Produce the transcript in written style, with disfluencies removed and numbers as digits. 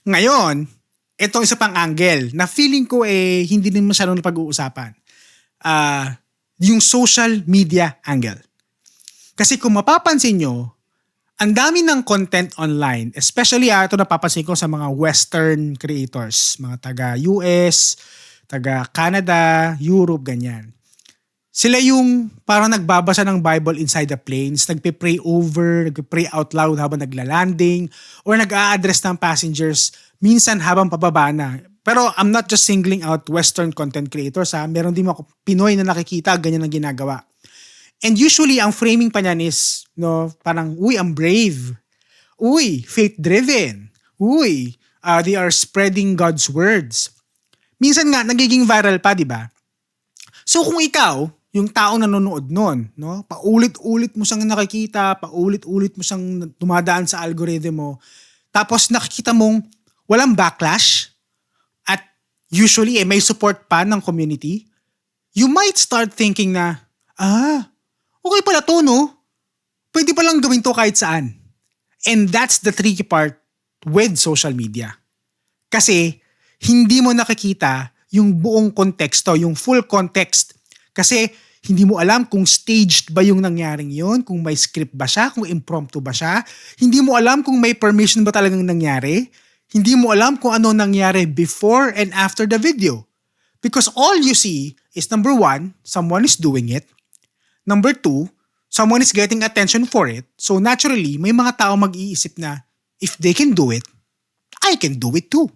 Ngayon, itong isa pang angle na feeling ko hindi din masyadong napag-uusapan. Yung social media angle. Kasi kung mapapansin nyo, ang dami ng content online, especially ito napapansin ko sa mga Western creators, mga taga-US, taga-Canada, Europe, ganyan. Sila yung parang nagbabasa ng Bible inside the planes, nagpe-pray over, nagpe-pray out loud habang nagla-landing, or nag-a-address ng passengers minsan habang pababa na. Pero I'm not just singling out Western content creators ha. Meron din mga Pinoy na nakikita ganyan ang ginagawa. And usually, ang framing pa niyan is, parang, uy, I'm brave. Uy, faith-driven. Uy, they are spreading God's words. Minsan nga, nagiging viral pa, di ba? So kung ikaw, yung taong nanonood nun, paulit-ulit mo siyang nakikita, paulit-ulit mo siyang dumadaan sa algorithm mo, tapos nakikita mong walang backlash, at usually may support pa ng community, you might start thinking na, okay pala to, no? Pwede palang gawin to kahit saan. And that's the tricky part with social media. Kasi hindi mo nakikita yung buong konteksto, yung full context. Kasi hindi mo alam kung staged ba yung nangyaring yun, kung may script ba siya, kung impromptu ba siya. Hindi mo alam kung may permission ba talagang nangyari. Hindi mo alam kung ano nangyari before and after the video. Because all you see is number one, someone is doing it. Number two, someone is getting attention for it. So naturally, may mga tao mag-iisip na, if they can do it, I can do it too.